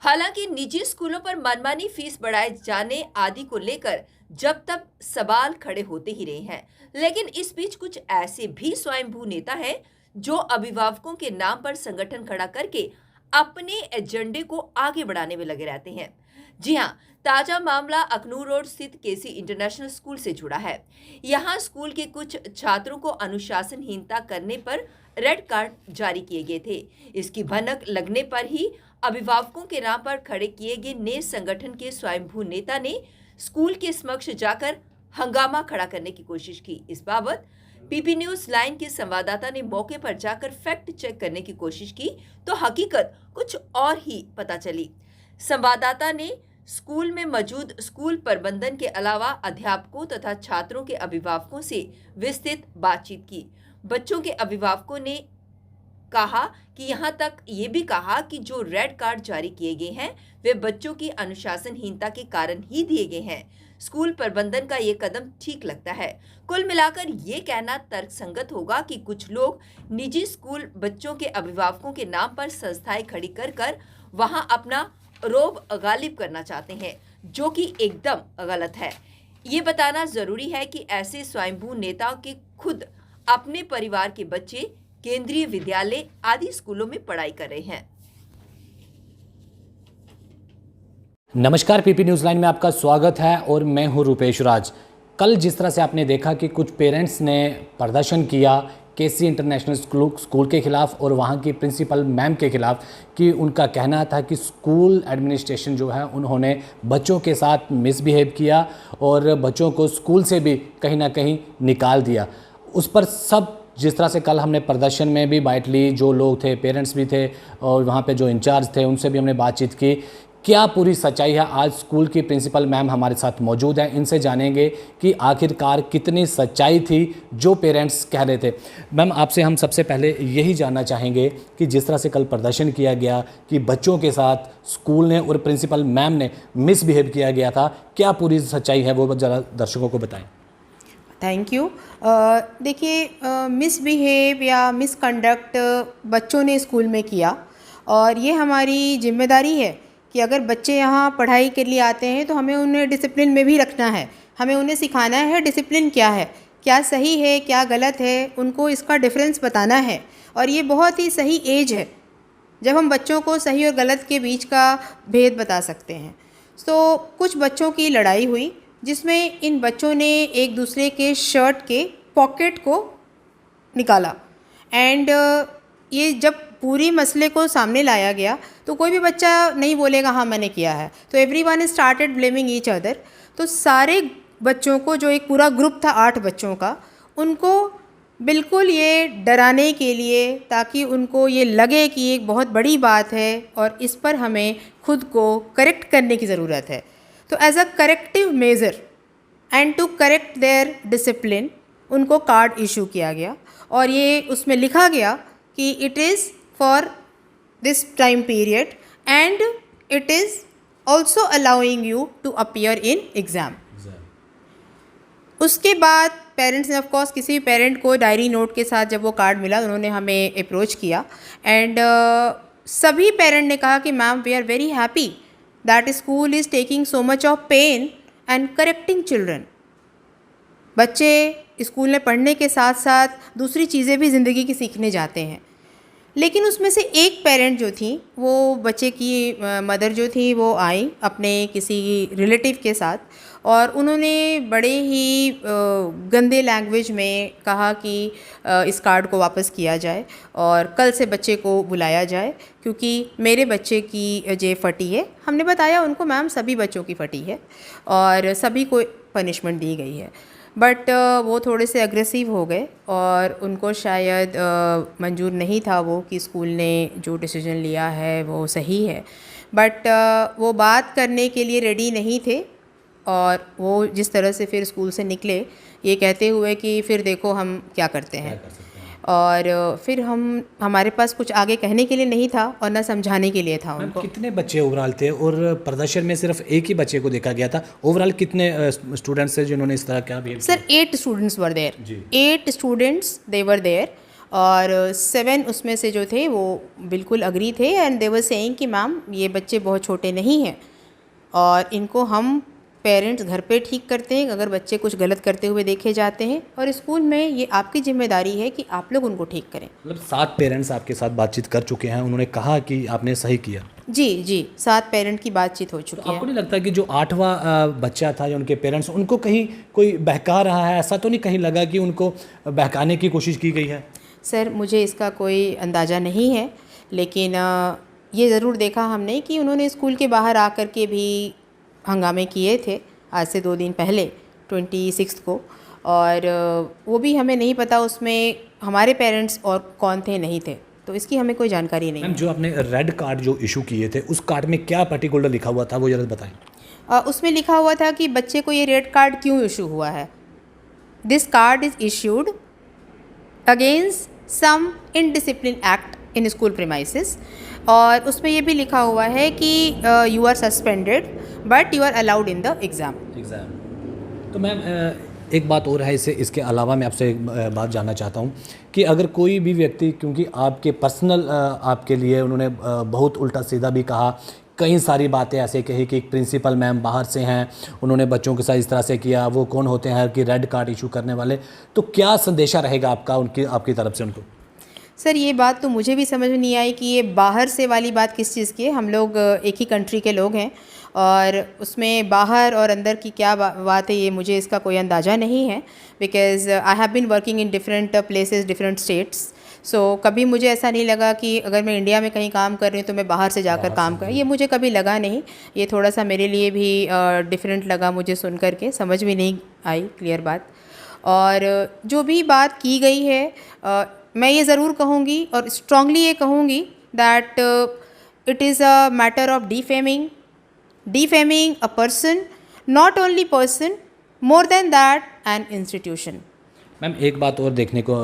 हालांकि निजी स्कूलों पर मनमानी फीस बढ़ाए जाने आदि को लेकर जब तक सवाल खड़े होते ही रहे हैं, लेकिन इस बीच कुछ ऐसे भी स्वयंभू नेता हैं जो अभिभावकों के नाम पर संगठन खड़ा करके अपने एजेंडे को आगे बढ़ाने में लगे रहते हैं। जी हाँ, ताजा मामला अखनूर रोड स्थित केसी इंटरनेशनल स्कूल से जुड़ा है। यहाँ स्कूल के कुछ छात्रों को अनुशासनहीनता करने पर रेड कार्ड जारी किए गए थे। इसकी भनक लगने पर ही अभिभावकों के नाम पर खड़े किए गए नए संगठन के स्वयंभू नेता ने स्कूल के समक्ष जाकर हंगामा खड़ा करने की कोशिश की। इस बाबत पीपी न्यूज लाइन के संवाददाता ने मौके पर जाकर फैक्ट चेक करने की कोशिश की तो हकीकत कुछ और ही पता चली। संवाददाता ने स्कूल में मौजूद स्कूल प्रबंधन के अलावा अध्यापकों तथा छात्रों के अभिभावकों से विस्तृत बातचीत की। बच्चों के अभिभावकों ने कहा कि यहां तक ये भी कहा कि जो रेड कार्ड जारी किए गए हैं वे बच्चों की अनुशासनहीनता के कारण ही दिए गए हैं। स्कूल प्रबंधन का ये कदम ठीक लगता है। कुल मिलाकर ये कहना तर्कसंगत होगा कि कुछ लोग निजी स्कूल बच्चों के अभिभावकों के नाम पर संस्थाएं खड़ी कर वहां अपना रोब गालिब करना चाहते हैं, जो कि एकदम गलत है। ये बताना जरूरी है कि ऐसे स्वयंभू नेताओं के खुद अपने परिवार के बच्चे केंद्रीय विद्यालय आदि स्कूलों में पढ़ाई कर रहे हैं। नमस्कार, पीपी न्यूज़ लाइन में आपका स्वागत है और मैं हूं रूपेश राज। कल जिस तरह से आपने देखा कि कुछ पेरेंट्स ने प्रदर्शन किया केसी इंटरनेशनल स्कूल के ख़िलाफ़ और वहां की प्रिंसिपल मैम के ख़िलाफ़ कि उनका कहना था कि स्कूल एडमिनिस्ट्रेशन जो है उन्होंने बच्चों के साथ मिसबिहेव किया और बच्चों को स्कूल से भी कहीं ना कहीं निकाल दिया। उस पर सब जिस तरह से कल हमने प्रदर्शन में भी बाइट ली, जो लोग थे पेरेंट्स भी थे और वहाँ पे जो इंचार्ज थे उनसे भी हमने बातचीत की। क्या पूरी सच्चाई है, आज स्कूल की प्रिंसिपल मैम हमारे साथ मौजूद हैं, इनसे जानेंगे कि आखिरकार कितनी सच्चाई थी जो पेरेंट्स कह रहे थे। मैम, आपसे हम सबसे पहले यही जानना चाहेंगे कि जिस तरह से कल प्रदर्शन किया गया कि बच्चों के साथ स्कूल ने और प्रिंसिपल मैम ने मिसबिहेव किया गया था, क्या पूरी सच्चाई है वो ज़रा दर्शकों को बताएं। Thank you. देखिए, मिसबिहेव या मिसकंडक्ट बच्चों ने स्कूल में किया और ये हमारी जिम्मेदारी है कि अगर बच्चे यहाँ पढ़ाई के लिए आते हैं तो हमें उन्हें डिसिप्लिन में भी रखना है। हमें उन्हें सिखाना है डिसिप्लिन क्या है, क्या सही है, क्या गलत है, उनको इसका डिफरेंस बताना है। और ये बहुत ही सही एज है जब हम बच्चों को सही और गलत के बीच का भेद बता सकते हैं। तो कुछ बच्चों की लड़ाई हुई जिसमें इन बच्चों ने एक दूसरे के शर्ट के पॉकेट को निकाला एंड ये जब पूरी मसले को सामने लाया गया तो कोई भी बच्चा नहीं बोलेगा हाँ मैंने किया है, तो everyone started blaming each other. तो सारे बच्चों को, जो एक पूरा ग्रुप था 8 बच्चों का, उनको बिल्कुल ये डराने के लिए, ताकि उनको ये लगे कि एक बहुत बड़ी बात है और इस पर हमें खुद को करेक्ट करने की ज़रूरत है। तो as a corrective measure and to correct their discipline उनको कार्ड इशू किया गया और ये उसमें लिखा गया कि it is for this time period and it is also allowing you to appear in exam. उसके बाद पेरेंट्स ने, ऑफ कोर्स किसी भी पेरेंट को डायरी नोट के साथ जब वो कार्ड मिला उन्होंने हमें अप्रोच किया एंड सभी पेरेंट ने कहा कि ma'am we are very happy that school is taking so much of pain and correcting children। बच्चे स्कूल में पढ़ने के साथ साथ दूसरी चीज़ें भी ज़िंदगी की सीखने जाते हैं। लेकिन उसमें से एक पेरेंट जो थी, वो बच्चे की मदर जो थी, वो आई अपने किसी रिलेटिव के साथ और उन्होंने बड़े ही गंदे लैंग्वेज में कहा कि इस कार्ड को वापस किया जाए और कल से बच्चे को बुलाया जाए क्योंकि मेरे बच्चे की जे फटी है। हमने बताया उनको मैम सभी बच्चों की फटी है और सभी को पनिशमेंट दी गई है, बट वो थोड़े से अग्रेसिव हो गए और उनको शायद मंजूर नहीं था वो कि स्कूल ने जो डिसीजन लिया है वो सही है, बट वो बात करने के लिए रेडी नहीं थे और वो जिस तरह से फिर स्कूल से निकले ये कहते हुए कि फिर देखो हम क्या करते हैं। और फिर हमारे पास कुछ आगे कहने के लिए नहीं था और ना समझाने के लिए था उनको। कितने बच्चे ओवरऑल थे और प्रदर्शन में सिर्फ एक ही बच्चे को देखा गया था? ओवरऑल कितने स्टूडेंट्स थे जिन्होंने इस तरह क्या बिहेव किया? Sir 8 students were there, 8 students they were there और 7 उसमें से जो थे वो बिल्कुल अग्री थे एंड दे वर सेइंग कि मैम ये बच्चे बहुत छोटे नहीं हैं और इनको हम पेरेंट्स घर पे ठीक करते हैं अगर बच्चे कुछ गलत करते हुए देखे जाते हैं, और स्कूल में ये आपकी जिम्मेदारी है कि आप लोग उनको ठीक करें। मतलब 7 पेरेंट्स आपके साथ बातचीत कर चुके हैं, उन्होंने कहा कि आपने सही किया। जी 7 पेरेंट की बातचीत हो चुकी तो है। आपको नहीं लगता कि जो 8वां बच्चा था या उनके पेरेंट्स, उनको कहीं कोई बहका रहा है? ऐसा तो नहीं कहीं लगा कि उनको बहकाने की कोशिश की गई है? सर मुझे इसका कोई अंदाज़ा नहीं है, लेकिन ये ज़रूर देखा हमने कि उन्होंने स्कूल के बाहर आकर के भी हंगामे किए थे आज से 2 दिन पहले 26 को, और वो भी हमें नहीं पता उसमें हमारे पेरेंट्स और कौन थे नहीं थे, तो इसकी हमें कोई जानकारी नहीं मैम है। जो आपने रेड कार्ड जो इशू किए थे, उस कार्ड में क्या पर्टिकुलर लिखा हुआ था, वो जरा बताएं। उसमें लिखा हुआ था कि बच्चे को ये रेड कार्ड क्यों इशू हुआ है। This card is issued against some indiscipline act in school premises, और उसमें ये भी लिखा हुआ है कि you are suspended but you are allowed in the exam. तो मैम एक बात और है, इसके अलावा मैं आपसे एक बात जानना चाहता हूँ कि अगर कोई भी व्यक्ति, क्योंकि आपके पर्सनल आपके लिए उन्होंने बहुत उल्टा सीधा भी कहा, कई सारी बातें ऐसे कही कि प्रिंसिपल मैम बाहर से हैं, उन्होंने बच्चों के साथ इस तरह से किया, वो कौन होते हैं कि रेड कार्ड इशू करने वाले, तो क्या संदेशा रहेगा आपका आपकी तरफ से उनको? सर ये बात तो मुझे भी समझ में नहीं आई कि ये बाहर से वाली बात किस चीज़ की है। हम लोग एक ही कंट्री के लोग हैं और उसमें बाहर और अंदर की क्या बात है ये मुझे इसका कोई अंदाज़ा नहीं है, because I have been working in different places, different states. So कभी मुझे ऐसा नहीं लगा कि अगर मैं इंडिया में कहीं काम कर रही हूँ तो मैं बाहर से जाकर काम करूँ, ये मुझे कभी लगा नहीं। ये थोड़ा सा मेरे लिए भी डिफरेंट लगा मुझे सुन कर के, समझ में नहीं आई क्लियर बात। और जो भी बात की गई है मैं ये ज़रूर कहूँगी और स्ट्रांगली ये कहूँगी that it is a matter of defaming a person, not only person, more than that an institution। Ma'am एक बात और देखने को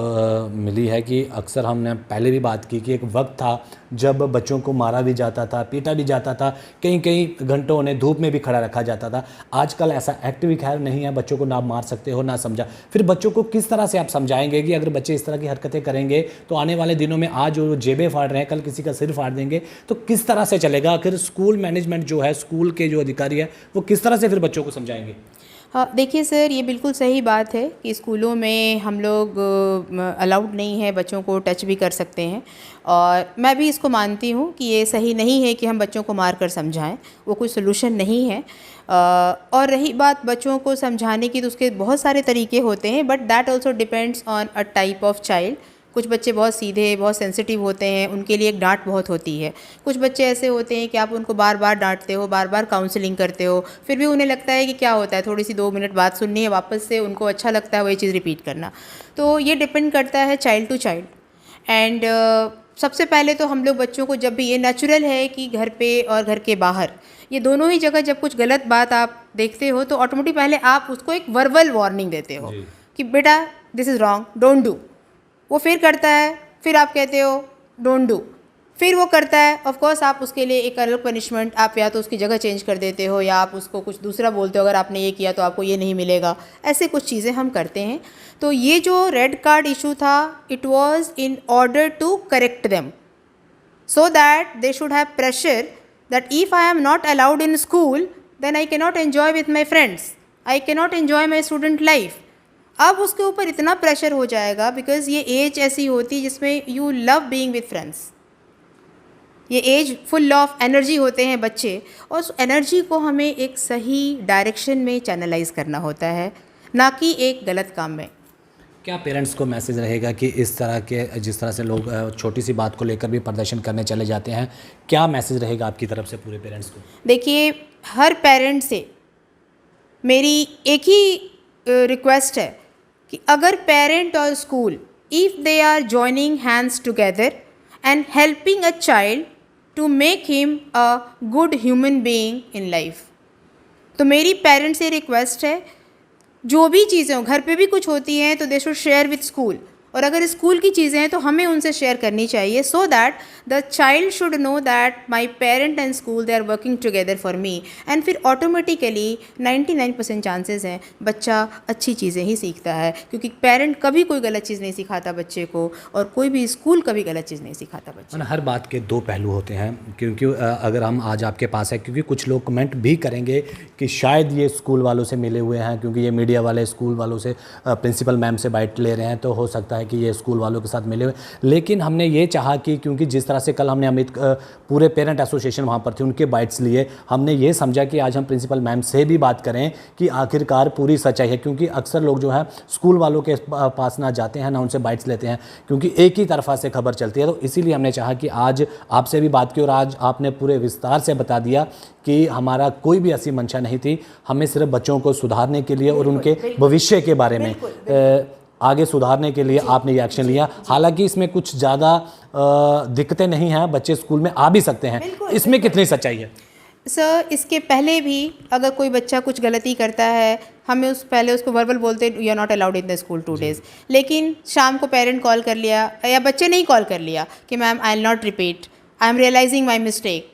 मिली है कि अक्सर हमने पहले भी बात की कि एक वक्त था जब बच्चों को मारा भी जाता था, पीटा भी जाता था, कई घंटों उन्हें धूप में भी खड़ा रखा जाता था। आजकल ऐसा एक्ट भी खैर नहीं है, बच्चों को ना मार सकते हो ना समझा। फिर बच्चों को किस तरह से आप समझाएंगे कि अगर बच्चे इस तरह की हरकतें करेंगे तो आने वाले दिनों में आज वो जेबें फाड़ रहे हैं, कल किसी का सिर फाड़ देंगे, तो किस तरह से चलेगा? आखिर स्कूल मैनेजमेंट जो है, स्कूल के जो अधिकारी है, वो किस तरह से फिर बच्चों को समझाएंगे? हाँ देखिए सर, ये बिल्कुल सही बात है कि स्कूलों में हम लोग अलाउड नहीं है, बच्चों को टच भी कर सकते हैं, और मैं भी इसको मानती हूँ कि ये सही नहीं है कि हम बच्चों को मार कर समझाएं, वो कोई सोल्यूशन नहीं है। और रही बात बच्चों को समझाने की, तो उसके बहुत सारे तरीके होते हैं, but that also depends on a type of child. कुछ बच्चे बहुत सीधे, बहुत सेंसिटिव होते हैं, उनके लिए एक डांट बहुत होती है। कुछ बच्चे ऐसे होते हैं कि आप उनको बार बार डांटते हो, बार बार काउंसलिंग करते हो, फिर भी उन्हें लगता है कि क्या होता है, थोड़ी सी 2 मिनट बात सुननी है, वापस से उनको अच्छा लगता है वही चीज़ रिपीट करना। तो ये डिपेंड करता है चाइल्ड टू चाइल्ड। एंड सबसे पहले तो हम लोग बच्चों को, जब भी ये नेचुरल है कि घर पे और घर के बाहर, ये दोनों ही जगह जब कुछ गलत बात आप देखते हो तो ऑटोमेटिक पहले आप उसको एक वर्बल वार्निंग देते हो कि बेटा this is wrong, don't do. वो फिर करता है, फिर आप कहते हो डोंट डू, फिर वो करता है, ऑफ कोर्स आप उसके लिए एक अलग पनिशमेंट, आप या तो उसकी जगह चेंज कर देते हो या आप उसको कुछ दूसरा बोलते हो, अगर आपने ये किया तो आपको ये नहीं मिलेगा। ऐसे कुछ चीज़ें हम करते हैं। तो ये जो रेड कार्ड इशू था, it was in order to correct them, so that they should have pressure that if I am not allowed in school then I cannot enjoy with my friends, I cannot enjoy my student life. अब उसके ऊपर इतना pressure हो जाएगा, because ये as ऐसी होती है जिसमें you love being with friends. ये एज फुल ऑफ एनर्जी होते हैं बच्चे, और उस एनर्जी को हमें एक सही डायरेक्शन में चैनलाइज करना होता है, ना कि एक गलत काम में। क्या पेरेंट्स को मैसेज रहेगा कि इस तरह के, जिस तरह से लोग छोटी सी बात को लेकर भी प्रदर्शन करने चले जाते हैं, क्या मैसेज रहेगा आपकी तरफ से पूरे पेरेंट्स को? देखिए, हर पेरेंट से मेरी एक ही रिक्वेस्ट है कि अगर पेरेंट और school, if they are joining hands together and helping a child to make him a good human being in life, तो मेरी पेरेंट्स से रिक्वेस्ट है, जो भी चीज़ें हो, घर पे भी कुछ होती हैं तो they should share with school. और अगर स्कूल की चीज़ें हैं तो हमें उनसे शेयर करनी चाहिए, so that the child should know that my parent and school they are working together for me, and फिर ऑटोमेटिकली 99% चांसेस हैं बच्चा अच्छी चीज़ें ही सीखता है, क्योंकि पेरेंट कभी कोई गलत चीज़ नहीं सिखाता बच्चे को, और कोई भी स्कूल कभी गलत चीज़ नहीं सिखाता बच्चे को। हर बात के दो पहलू होते हैं, क्योंकि अगर हम आज आपके पास है, क्योंकि कुछ लोग कमेंट भी करेंगे कि शायद ये स्कूल वालों से मिले हुए हैं, क्योंकि ये मीडिया वाले स्कूल वालों से प्रिंसिपल मैम से बाइट ले रहे हैं, तो हो सकता है कि ये स्कूल वालों के साथ मिले हुए। लेकिन हमने ये चाहा कि क्योंकि जिस तरह से कल हमने अमित पूरे पेरेंट एसोसिएशन वहाँ पर थे, उनके बाइट्स लिए, हमने ये समझा कि आज हम प्रिंसिपल मैम से भी बात करें कि आखिरकार पूरी सच्चाई है, क्योंकि अक्सर लोग जो है स्कूल वालों के पास ना जाते हैं ना उनसे बाइट्स लेते हैं, क्योंकि एक ही तरफा से खबर चलती है। तो इसीलिए हमने चाहा कि आज आपसे भी बात की, और आज आपने पूरे विस्तार से बता दिया कि हमारा कोई भी ऐसी मंशा नहीं थी, हमें सिर्फ बच्चों को सुधारने के लिए और उनके भविष्य के बारे में आगे सुधारने के लिए आपने ये एक्शन लिया। हालांकि इसमें कुछ ज़्यादा दिक्कतें नहीं हैं, बच्चे स्कूल में आ भी सकते हैं, इसमें कितनी सच्चाई है? सर, इसके पहले भी अगर कोई बच्चा कुछ गलती करता है, हमें पहले उसको वर्बल बोलते you are not allowed in the school 2 days, लेकिन शाम को पेरेंट कॉल कर लिया या बच्चे ने ही कॉल कर लिया कि ma'am I will not repeat, I am realising my mistake,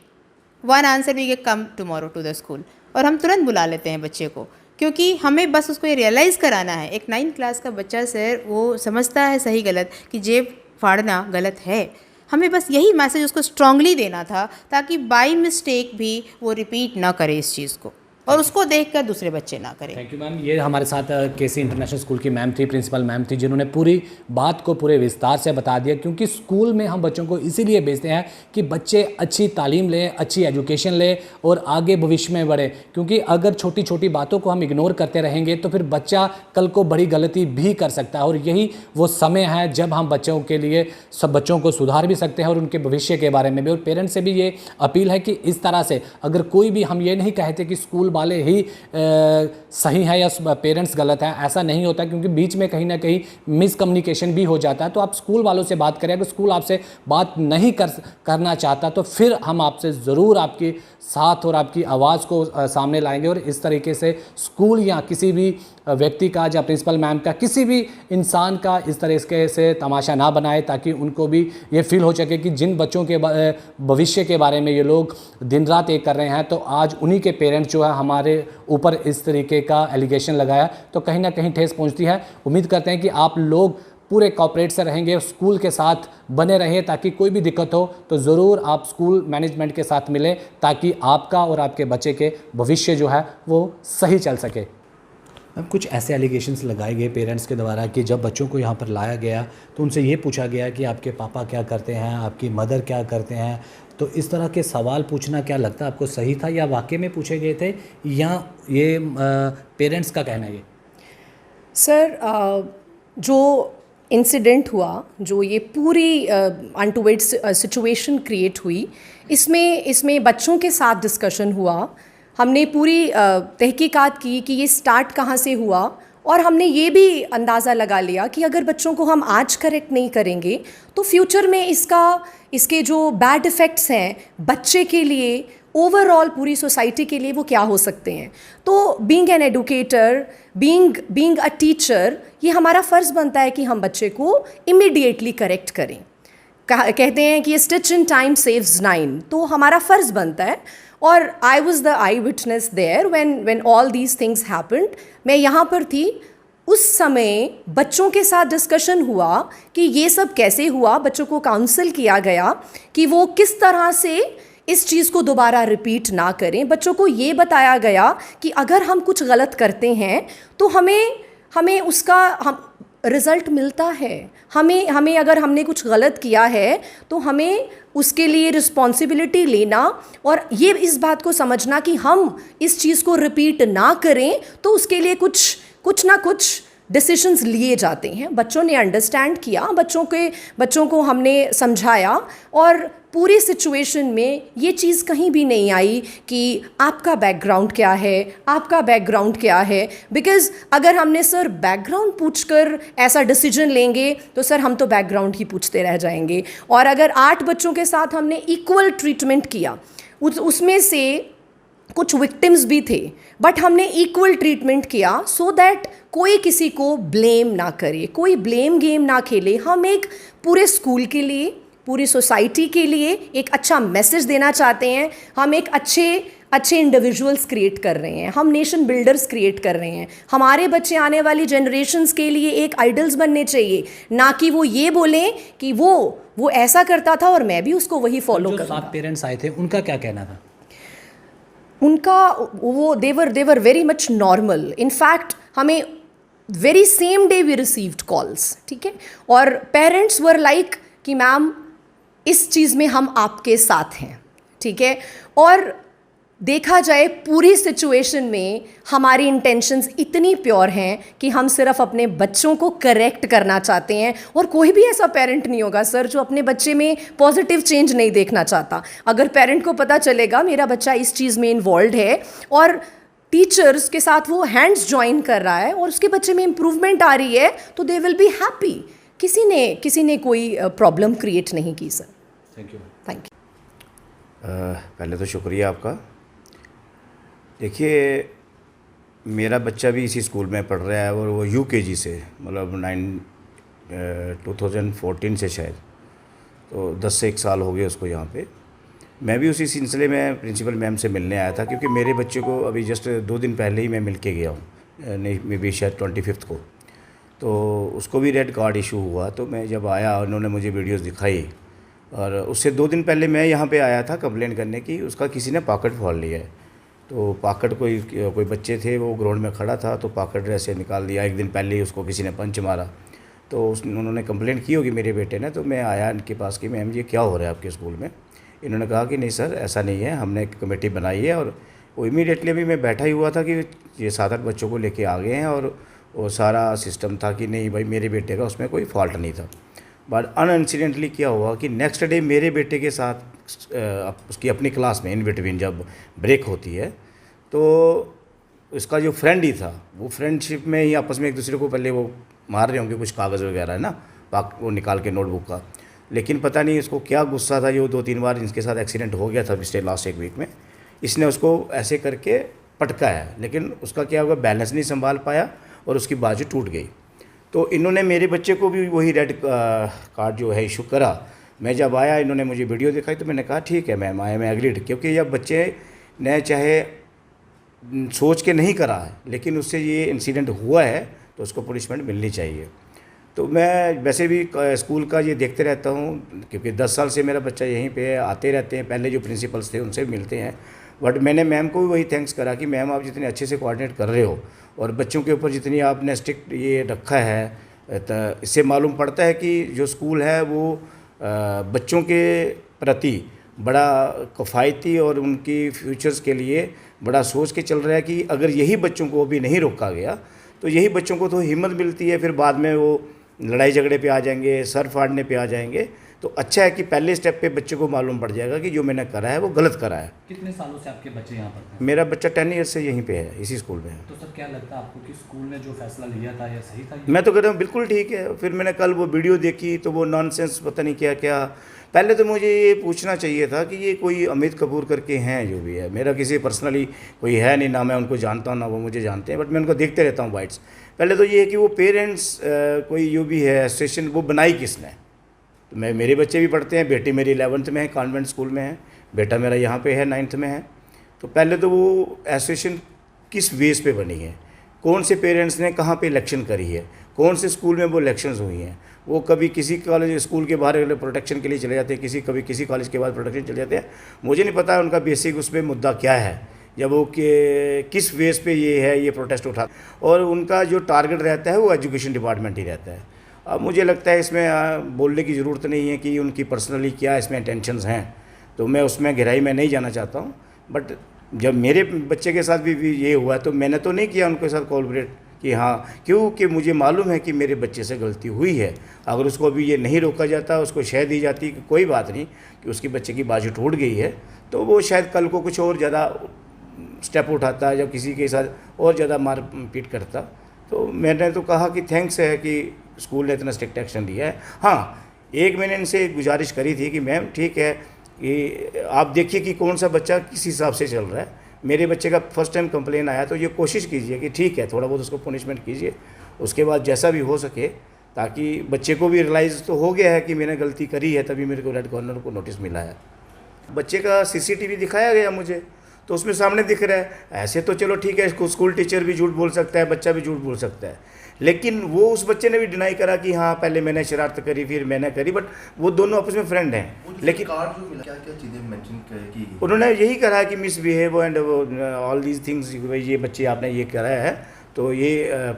one answer we get come tomorrow to the school, और हम तुरंत बुला लेते हैं बच्चे को, क्योंकि हमें बस उसको ये रियलाइज़ कराना है। एक 9th क्लास का बच्चा सर वो समझता है सही गलत कि जेब फाड़ना गलत है, हमें बस यही मैसेज उसको स्ट्रांगली देना था ताकि बाय मिस्टेक भी वो रिपीट ना करे इस चीज़ को, और उसको देखकर दूसरे बच्चे ना करें। Thank you ma'am. ये हमारे साथ केसी इंटरनेशनल स्कूल की मैम थी, प्रिंसिपल मैम थी, जिन्होंने पूरी बात को पूरे विस्तार से बता दिया, क्योंकि स्कूल में हम बच्चों को इसीलिए भेजते हैं कि बच्चे अच्छी तालीम लें, अच्छी एजुकेशन लें और आगे भविष्य में बढ़े, क्योंकि अगर छोटी छोटी बातों को हम इग्नोर करते रहेंगे तो फिर बच्चा कल को बड़ी गलती भी कर सकता है, और यही वो समय है जब हम बच्चों के लिए सब बच्चों को सुधार भी सकते हैं और उनके भविष्य के बारे में भी। और पेरेंट्स से भी ये अपील है कि इस तरह से अगर कोई भी, हम ये नहीं कहते कि स्कूल वाले ही सही है या पेरेंट्स गलत है, ऐसा नहीं होता, क्योंकि बीच में कहीं ना कहीं मिसकम्युनिकेशन भी हो जाता है। तो आप स्कूल वालों से बात करें, अगर स्कूल आपसे बात नहीं करना चाहता तो फिर हम आपसे ज़रूर आपके साथ और आपकी आवाज़ को सामने लाएंगे, और इस तरीके से स्कूल या किसी भी व्यक्ति का या प्रिंसिपल मैम का, किसी भी इंसान का इस तरीके से तमाशा ना बनाए, ताकि उनको भी ये फील हो सके कि जिन बच्चों के भविष्य के बारे में ये लोग दिन रात एक कर रहे हैं, तो आज उन्हीं के पेरेंट्स जो है हमारे ऊपर इस तरीके का एलिगेशन लगाया, तो कहीं ना कहीं ठेस पहुंचती है। उम्मीद करते हैं कि आप लोग पूरे कॉपरेट से रहेंगे, स्कूल के साथ बने रहें, ताकि कोई भी दिक्कत हो तो ज़रूर आप स्कूल मैनेजमेंट के साथ मिलें, ताकि आपका और आपके बच्चे के भविष्य जो है वो सही चल सके। अब कुछ ऐसे एलिगेशंस लगाए गए पेरेंट्स के द्वारा कि जब बच्चों को यहाँ पर लाया गया तो उनसे ये पूछा गया कि आपके पापा क्या करते हैं, आपकी मदर क्या करते हैं, तो इस तरह के सवाल पूछना क्या लगता है आपको सही था, या वाकई में पूछे गए थे, या ये पेरेंट्स का कहना है? ये सर, जो इंसिडेंट हुआ, जो ये पूरी अनटूवर्ड सिचुएशन क्रिएट हुई, इसमें बच्चों के साथ डिस्कशन हुआ, हमने पूरी तहकीकात की कि ये स्टार्ट कहाँ से हुआ, और हमने ये भी अंदाज़ा लगा लिया कि अगर बच्चों को हम आज करेक्ट नहीं करेंगे तो फ्यूचर में इसके जो बैड इफ़ेक्ट्स हैं बच्चे के लिए, ओवरऑल पूरी सोसाइटी के लिए, वो क्या हो सकते हैं। तो being an educator, being a teacher, ये हमारा फ़र्ज़ बनता है कि हम बच्चे को इमीडिएटली करेक्ट करें। कहते हैं कि स्टिच इन टाइम सेव्स 9, तो हमारा फ़र्ज़ बनता है। और I was the eyewitness there when all these things happened. मैं यहाँ पर थी उस समय, बच्चों के साथ डिस्कशन हुआ कि ये सब कैसे हुआ, बच्चों को काउंसल किया गया कि वो किस तरह से इस चीज़ को दोबारा रिपीट ना करें। बच्चों को ये बताया गया कि अगर हम कुछ गलत करते हैं तो हमें उसका रिज़ल्ट मिलता है। हमें अगर हमने कुछ गलत किया है तो हमें उसके लिए रिस्पॉन्सिबिलिटी लेना, और ये इस बात को समझना कि हम इस चीज़ को रिपीट ना करें, तो उसके लिए कुछ ना कुछ डिसीजंस लिए जाते हैं। बच्चों ने अंडरस्टैंड किया, बच्चों को हमने समझाया, और पूरी सिचुएशन में ये चीज़ कहीं भी नहीं आई कि आपका बैकग्राउंड क्या है, बिकॉज़ अगर हमने सर बैकग्राउंड पूछकर ऐसा डिसीजन लेंगे तो सर हम तो बैकग्राउंड ही पूछते रह जाएंगे। और अगर 8 बच्चों के साथ हमने इक्वल ट्रीटमेंट किया, उसमें से कुछ विक्टिम्स भी थे, बट हमने इक्वल ट्रीटमेंट किया सो दैट कोई किसी को ब्लेम ना करे, कोई ब्लेम गेम ना खेले। हम एक पूरे स्कूल के लिए, पूरी सोसाइटी के लिए एक अच्छा मैसेज देना चाहते हैं। हम एक अच्छे इंडिविजुअल्स क्रिएट कर रहे हैं, हम नेशन बिल्डर्स क्रिएट कर रहे हैं। हमारे बच्चे आने वाली जनरेशन्स के लिए एक आइडल्स बनने चाहिए, ना कि वो ये बोलें कि वो ऐसा करता था और मैं भी उसको वही फॉलो जो करूँगा। 7 पेरेंट्स आए थे उनका क्या कहना था? उनका वो they were very much normal. In fact हमें very same day we received calls, ठीक है, और पेरेंट्स वर लाइक कि मैम इस चीज़ में हम आपके साथ हैं, ठीक है। और देखा जाए पूरी सिचुएशन में हमारी इंटेंशंस इतनी प्योर हैं कि हम सिर्फ अपने बच्चों को करेक्ट करना चाहते हैं, और कोई भी ऐसा पेरेंट नहीं होगा सर जो अपने बच्चे में पॉजिटिव चेंज नहीं देखना चाहता। अगर पेरेंट को पता चलेगा मेरा बच्चा इस चीज़ में इन्वॉल्व है और टीचर्स के साथ वो हैंड्स ज्वाइन कर रहा है और उसके बच्चे में इम्प्रूवमेंट आ रही है, तो दे विल बी हैप्पी। किसी ने कोई प्रॉब्लम क्रिएट नहीं की sir. Thank you. Thank you. पहले तो शुक्रिया आपका। देखिए, मेरा बच्चा भी इसी स्कूल में पढ़ रहा है और वो यूकेजी से, मतलब 2014 से शायद, तो 10 से 1 साल हो गए उसको यहाँ पे। मैं भी उसी सिलसिले में प्रिंसिपल मैम से मिलने आया था, क्योंकि मेरे बच्चे को अभी जस्ट 2 दिन पहले ही मैं मिल के गया हूँ, नहीं मे बी शायद 25 को। तो उसको भी रेड कार्ड इशू हुआ। तो मैं जब आया, उन्होंने मुझे वीडियोस दिखाई, और उससे 2 दिन पहले मैं यहाँ पे आया था कंप्लेन करने की उसका किसी ने पॉकेट फाड़ लिया है। तो पॉकेट कोई बच्चे थे, वो ग्राउंड में खड़ा था, तो पॉकेट ऐसे निकाल दिया। 1 दिन पहले ही उसको किसी ने पंच मारा। तो उन्होंने कंप्लेंट की होगी मेरे बेटे ने। तो मैं आया इनके पास कि मैम ये क्या हो रहा है आपके स्कूल में। इन्होंने कहा कि नहीं सर ऐसा नहीं है, हमने एक कमेटी बनाई है। और वो इमीडिएटली अभी मैं बैठा ही हुआ था कि ये 7-8 बच्चों को लेके आ गए हैं, और वो सारा सिस्टम था कि नहीं भाई मेरे बेटे का उसमें कोई फॉल्ट नहीं था। बट अनइंसिडेंटली क्या हुआ कि नेक्स्ट डे मेरे बेटे के साथ उसकी अपनी क्लास में इन बिटवीन जब ब्रेक होती है, तो उसका जो फ्रेंड ही था, वो फ्रेंडशिप में ही आपस में एक दूसरे को पहले वो मार रहे होंगे कुछ कागज़ वगैरह है ना, वो निकाल के नोटबुक का। लेकिन पता नहीं उसको क्या गुस्सा था, जो 2-3 बार इनके साथ एक्सीडेंट हो गया था पिछले लास्ट 1 वीक में। इसने उसको ऐसे करके पटका है, लेकिन उसका क्या हुआ, बैलेंस नहीं संभाल पाया और उसकी बाजू टूट गई। तो इन्होंने मेरे बच्चे को भी वही रेड कार्ड जो है इशू करा। मैं जब आया, इन्होंने मुझे वीडियो दिखाई, तो मैंने कहा ठीक है मैम, मैं एग्रीड, क्योंकि जब बच्चे ने चाहे सोच के नहीं करा है, लेकिन उससे ये इंसिडेंट हुआ है, तो उसको पनिशमेंट मिलनी चाहिए। तो मैं वैसे भी स्कूल का ये देखते रहता हूँ, क्योंकि 10 साल से मेरा बच्चा यहीं पे है, आते रहते हैं। पहले जो प्रिंसिपल्स थे उनसे भी मिलते हैं। बट मैंने मैम को भी वही थैंक्स करा कि मैम आप जितने अच्छे से कोऑर्डिनेट कर रहे हो, और बच्चों के ऊपर जितनी आपने स्ट्रिक्ट ये रखा है, तो इससे मालूम पड़ता है कि जो स्कूल है वो बच्चों के प्रति बड़ा किफ़ायती और उनकी फ्यूचर्स के लिए बड़ा सोच के चल रहा है कि अगर यही बच्चों को अभी नहीं रोका गया, तो यही बच्चों को तो हिम्मत मिलती है, फिर बाद में वो लड़ाई झगड़े पे आ जाएंगे, सर फाड़ने पे आ जाएंगे। तो अच्छा है कि पहले स्टेप पे बच्चे को मालूम पड़ जाएगा कि जो मैंने करा है वो गलत करा है। कितने सालों से आपके बच्चे यहाँ पढ़ते हैं? मेरा बच्चा 10 ईयर से यहीं पे है, इसी स्कूल में है। तो सर क्या लगता है आपको कि स्कूल ने जो फैसला लिया था यह सही था? मैं तो कह रहा हूँ बिल्कुल ठीक है। फिर मैंने कल वो वीडियो देखी, तो वो नॉनसेंस पता नहीं क्या क्या। पहले तो मुझे ये पूछना चाहिए था कि ये कोई अमित कपूर करके हैं, जो भी है, मेरा किसी पर्सनली कोई है नहीं, ना मैं उनको जानता हूँ ना वो मुझे जानते हैं, बट मैं उनको देखते रहता हूँ बाइट्स। पहले तो ये है कि वो पेरेंट्स कोई जो भी है एसोसिएशन, वो बनाई किसने। तो मेरे बच्चे भी पढ़ते हैं, बेटी मेरी 11th में है, कॉन्वेंट स्कूल में है, बेटा मेरा यहाँ पे है 9th में है। तो पहले तो वो एसोसिएशन किस बेस पे बनी है, कौन से पेरेंट्स ने कहाँ पे इलेक्शन करी है, कौन से स्कूल में वो इलेक्शंस हुई हैं। वो कभी किसी कॉलेज स्कूल के बाहर प्रोटेक्शन के लिए चले जाते हैं, कभी किसी कॉलेज के बाद प्रोटेक्शन चले जाते हैं। मुझे नहीं पता उनका बेसिक उसमें मुद्दा क्या है, जब वो किस बेस पे ये है ये प्रोटेस्ट उठा, और उनका जो टारगेट रहता है वो एजुकेशन डिपार्टमेंट ही रहता है। अब मुझे लगता है इसमें बोलने की ज़रूरत नहीं है कि उनकी पर्सनली क्या इसमें टेंशन्स हैं, तो मैं उसमें गहराई में नहीं जाना चाहता हूँ। बट जब मेरे बच्चे के साथ भी ये हुआ, तो मैंने तो नहीं किया उनके साथ कोऑपरेट कि हाँ, क्योंकि मुझे मालूम है कि मेरे बच्चे से गलती हुई है। अगर उसको अभी ये नहीं रोका जाता, उसको शह दी जाती कि कोई बात नहीं कि उसकी बच्चे की बाजू टूट गई है, तो वो शायद कल को कुछ और ज़्यादा स्टेप उठाता, जब किसी के साथ और ज़्यादा मार पीट करता। तो मैंने तो कहा कि थैंक्स है कि स्कूल ने इतना स्ट्रिक्ट एक्शन लिया है। हाँ, एक मैंने इनसे गुजारिश करी थी कि मैम ठीक है कि आप देखिए कि कौन सा बच्चा किस हिसाब से चल रहा है। मेरे बच्चे का फर्स्ट टाइम कंप्लेन आया तो ये कोशिश कीजिए कि ठीक है थोड़ा बहुत उसको पनिशमेंट कीजिए, उसके बाद जैसा भी हो सके, ताकि बच्चे को भी रियलाइज़ तो हो गया है कि मैंने गलती करी है, तभी मेरे को रेड कॉर्नर को नोटिस मिला है। बच्चे का सीसीटीवी दिखाया गया मुझे, तो उसमें सामने दिख रहा है। ऐसे तो चलो ठीक है, स्कूल टीचर भी झूठ बोल सकता है, बच्चा भी झूठ बोल सकता है, लेकिन वो उस बच्चे ने भी डिनाई करा कि हाँ पहले मैंने शरारत करी फिर मैंने करी, बट वो दोनों आपस में फ्रेंड हैं। लेकिन कार्ड जो मिला क्या क्या चीज़ें मेंशन की? उन्होंने यही कहा कि misbehave and all these things, ये बच्चे आपने ये कराया है तो ये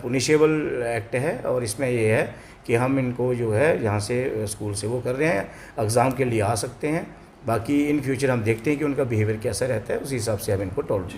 पुनिशेबल एक्ट है, और इसमें ये है कि हम इनको जो है यहाँ से स्कूल से वो कर रहे हैं, एग्ज़ाम के लिए आ सकते हैं। बाकी इन फ्यूचर हम देखते हैं कि उनका बिहेवियर कैसा रहता है, उसी हिसाब से हम इनको टोल